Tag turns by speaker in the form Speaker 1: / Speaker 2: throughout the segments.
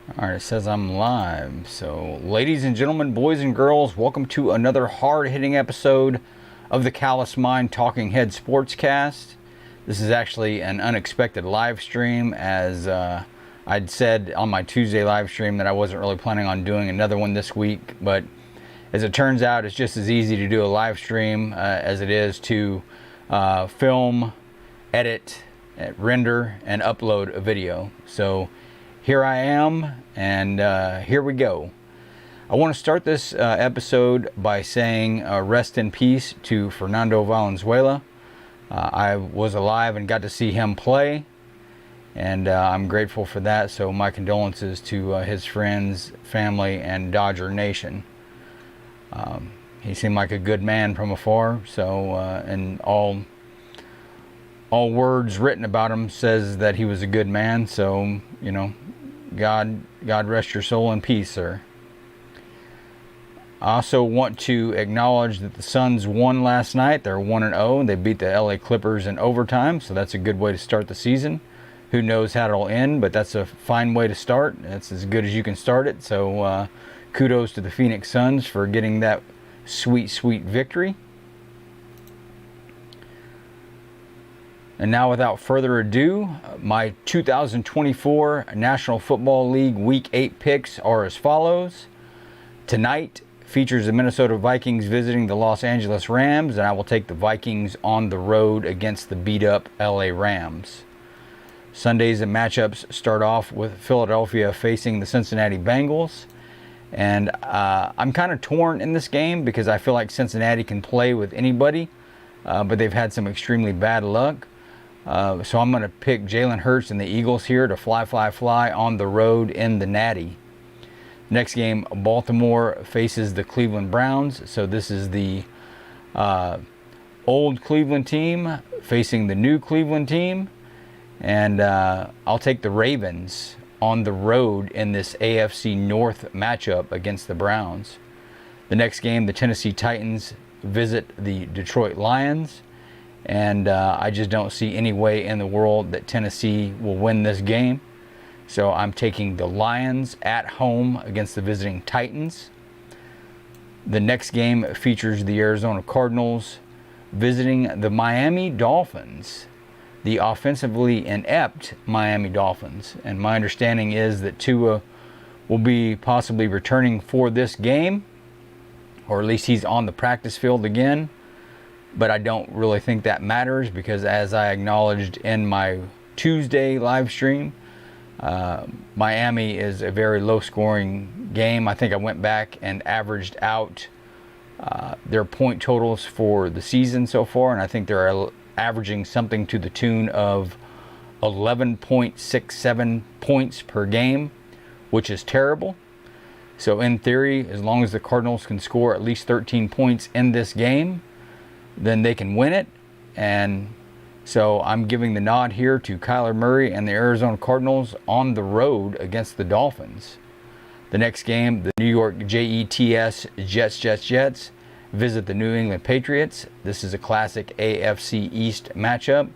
Speaker 1: Alright, it says I'm live. So, ladies and gentlemen, boys and girls, welcome to another hard-hitting episode of the Callous Mind Talking Head Sportscast. This is actually an unexpected live stream, as I'd said on my Tuesday live stream that I wasn't really planning on doing another one this week, but as it turns out, it's just as easy to do a live stream as it is to film, edit, render, and upload a video. So here I am, and here we go. I want to start this episode by saying rest in peace to Fernando Valenzuela. I was alive and got to see him play, and I'm grateful for that. So my condolences to his friends, family, and Dodger Nation. He seemed like a good man from afar. So and all words written about him says that he was a good man. So, you know, God rest your soul in peace, sir. I also want to acknowledge that the Suns won last night. They're 1-0. They beat the LA Clippers in overtime, so that's a good way to start the season. Who knows how it'll end, but that's a fine way to start. That's as good as you can start it. So kudos to the Phoenix Suns for getting that sweet, sweet victory. And now, without further ado, my 2024 National Football League Week 8 picks are as follows. Tonight features the Minnesota Vikings visiting the Los Angeles Rams, and I will take the Vikings on the road against the beat-up LA Rams. Sunday's matchups start off with Philadelphia facing the Cincinnati Bengals. And I'm kind of torn in this game because I feel like Cincinnati can play with anybody, but they've had some extremely bad luck. So I'm going to pick Jalen Hurts and the Eagles here to fly on the road in the Natty. Next game, Baltimore faces the Cleveland Browns. So this is the old Cleveland team facing the new Cleveland team. And I'll take the Ravens on the road in this AFC North matchup against the Browns. The next game, the Tennessee Titans visit the Detroit Lions. And I just don't see any way in the world that Tennessee will win this game. So I'm taking the Lions at home against the visiting Titans. The next game features the Arizona Cardinals visiting the Miami Dolphins, the offensively inept Miami Dolphins. And my understanding is that Tua will be possibly returning for this game, or at least he's on the practice field again. But I don't really think that matters because, as I acknowledged in my Tuesday live stream, Miami is a very low-scoring game. I think I went back and averaged out their point totals for the season so far, and I think they're averaging something to the tune of 11.67 points per game, which is terrible. So in theory, as long as the Cardinals can score at least 13 points in this game, then they can win it. And so I'm giving the nod here to Kyler Murray and the Arizona Cardinals on the road against the Dolphins. The next game, the New York Jets visit the New England Patriots. This is a classic AFC East matchup.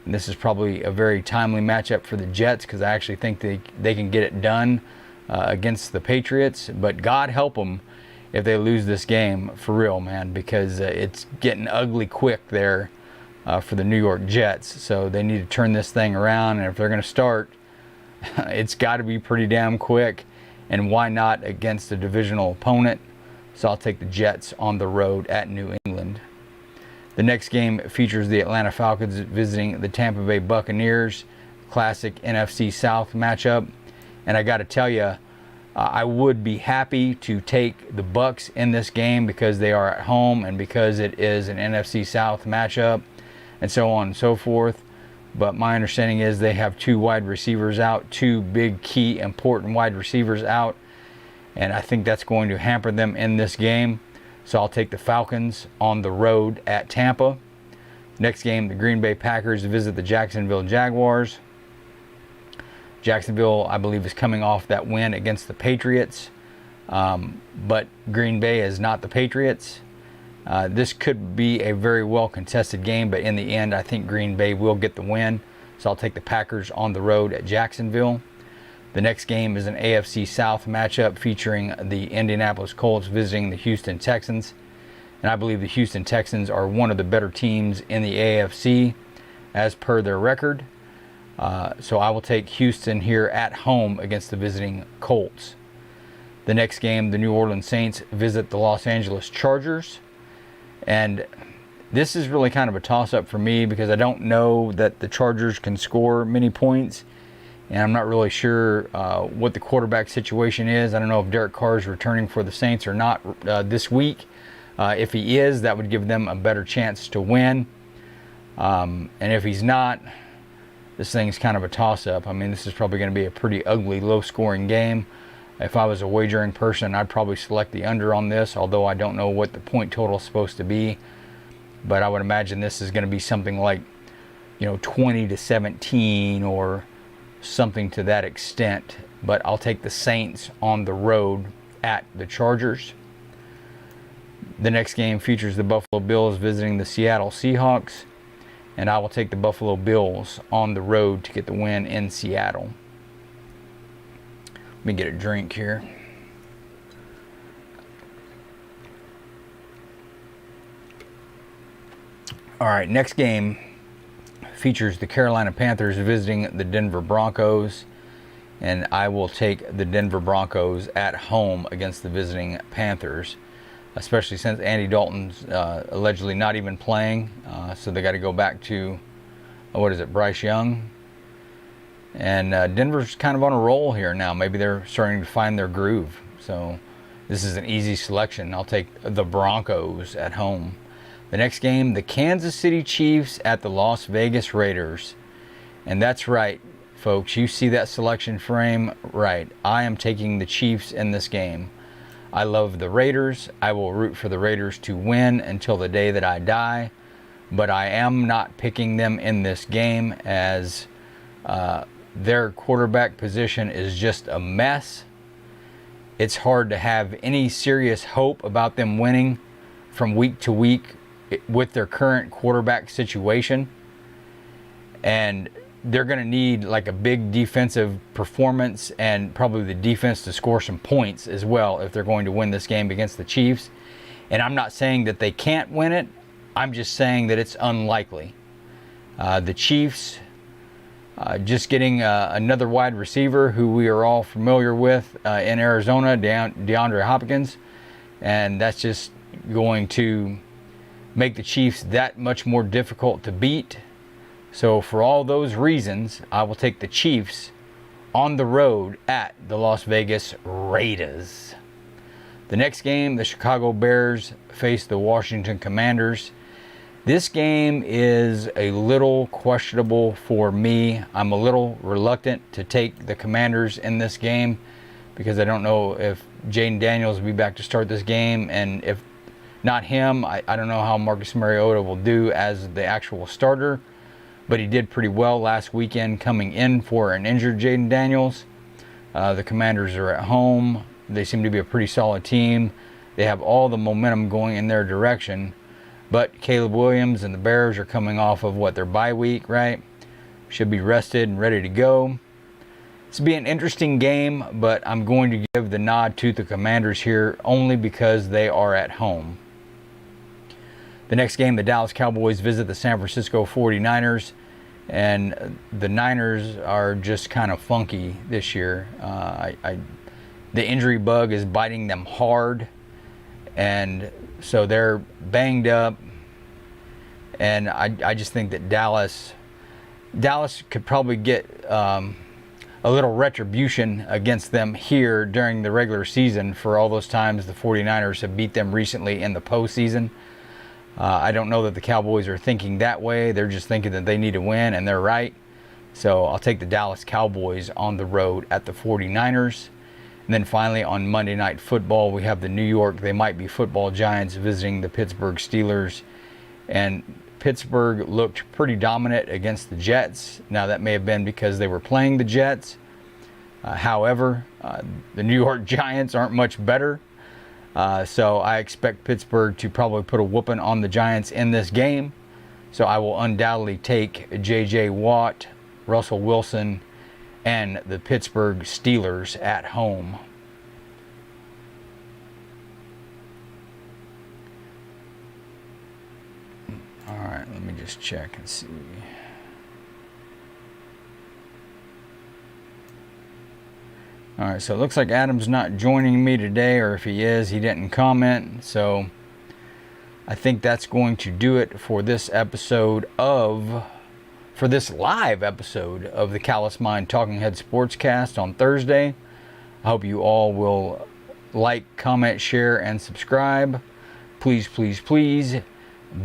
Speaker 1: And this is probably a very timely matchup for the Jets because I actually think they can get it done against the Patriots. But God help them if they lose this game, for real, man, because it's getting ugly quick there for the New York Jets. So they need to turn this thing around, and if they're going to start, it's got to be pretty damn quick. And why not against a divisional opponent? So I'll take the Jets on the road at New England. The next game features the Atlanta Falcons visiting the Tampa Bay Buccaneers, classic NFC South matchup. And I got to tell you, I would be happy to take the Bucs in this game because they are at home and because it is an NFC South matchup and so on and so forth. But my understanding is they have two wide receivers out, two big, key, important wide receivers out. And I think that's going to hamper them in this game. So I'll take the Falcons on the road at Tampa. Next game, the Green Bay Packers visit the Jacksonville Jaguars. Jacksonville, I believe, is coming off that win against the Patriots. But Green Bay is not the Patriots. This could be a very well contested game, but in the end, I think Green Bay will get the win. So I'll take the Packers on the road at Jacksonville. The next game is an AFC South matchup featuring the Indianapolis Colts visiting the Houston Texans. And I believe the Houston Texans are one of the better teams in the AFC as per their record. So I will take Houston here at home against the visiting Colts. The next game, the New Orleans Saints visit the Los Angeles Chargers. And this is really kind of a toss-up for me because I don't know that the Chargers can score many points. And I'm not really sure what the quarterback situation is. I don't know if Derek Carr is returning for the Saints or not this week. If he is, that would give them a better chance to win. And if he's not, this thing's kind of a toss-up. I mean, this is probably going to be a pretty ugly, low-scoring game. If I was a wagering person, I'd probably select the under on this, although I don't know what the point total is supposed to be. But I would imagine this is going to be something like, 20-17 or something to that extent. But I'll take the Saints on the road at the Chargers. The next game features the Buffalo Bills visiting the Seattle Seahawks. And I will take the Buffalo Bills on the road to get the win in Seattle. Let me get a drink here. All right, next game features the Carolina Panthers visiting the Denver Broncos. And I will take the Denver Broncos at home against the visiting Panthers, especially since Andy Dalton's allegedly not even playing. So they got to go back to, Bryce Young. And Denver's kind of on a roll here now. Maybe they're starting to find their groove. So this is an easy selection. I'll take the Broncos at home. The next game, the Kansas City Chiefs at the Las Vegas Raiders. And that's right, folks. You see that selection frame? Right. I am taking the Chiefs in this game. I love the Raiders. I will root for the Raiders to win until the day that I die. But I am not picking them in this game as their quarterback position is just a mess. It's hard to have any serious hope about them winning from week to week with their current quarterback situation. And they're going to need like a big defensive performance and probably the defense to score some points as well if they're going to win this game against the Chiefs. And I'm not saying that they can't win it. I'm just saying that it's unlikely. The Chiefs just getting another wide receiver who we are all familiar with in Arizona, DeAndre Hopkins. And that's just going to make the Chiefs that much more difficult to beat. So for all those reasons, I will take the Chiefs on the road at the Las Vegas Raiders. The next game, the Chicago Bears face the Washington Commanders. This game is a little questionable for me. I'm a little reluctant to take the Commanders in this game because I don't know if Jaden Daniels will be back to start this game, and if not him, I don't know how Marcus Mariota will do as the actual starter. But he did pretty well last weekend coming in for an injured Jaden Daniels. The Commanders are at home. They seem to be a pretty solid team. They have all the momentum going in their direction. But Caleb Williams and the Bears are coming off of their bye week, right? Should be rested and ready to go. This will be an interesting game, but I'm going to give the nod to the Commanders here only because they are at home. The next game, the Dallas Cowboys visit the San Francisco 49ers. And the Niners are just kind of funky this year. The injury bug is biting them hard. And so they're banged up. And I just think that Dallas could probably get a little retribution against them here during the regular season for all those times the 49ers have beat them recently in the postseason. I don't know that the Cowboys are thinking that way. They're just thinking that they need to win, and they're right. So I'll take the Dallas Cowboys on the road at the 49ers. And then finally on Monday Night Football, we have the New York, they might be football giants visiting the Pittsburgh Steelers. And Pittsburgh looked pretty dominant against the Jets. Now that may have been because they were playing the Jets. However, the New York Giants aren't much better. So I expect Pittsburgh to probably put a whooping on the Giants in this game. So I will undoubtedly take J.J. Watt, Russell Wilson, and the Pittsburgh Steelers at home. All right, let me just check and see. All right, so it looks like Adam's not joining me today, or if he is, he didn't comment. So I think that's going to do it for this episode for this live episode of the Callous Mind Talking Head Sportscast on Thursday. I hope you all will like, comment, share, and subscribe. Please, please, please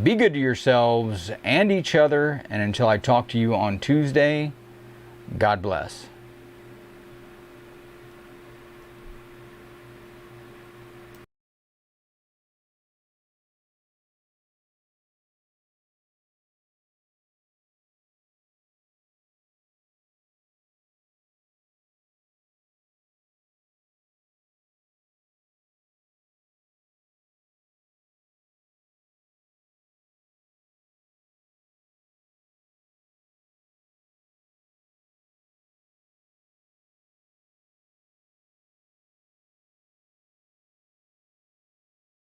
Speaker 1: be good to yourselves and each other. And until I talk to you on Tuesday, God bless.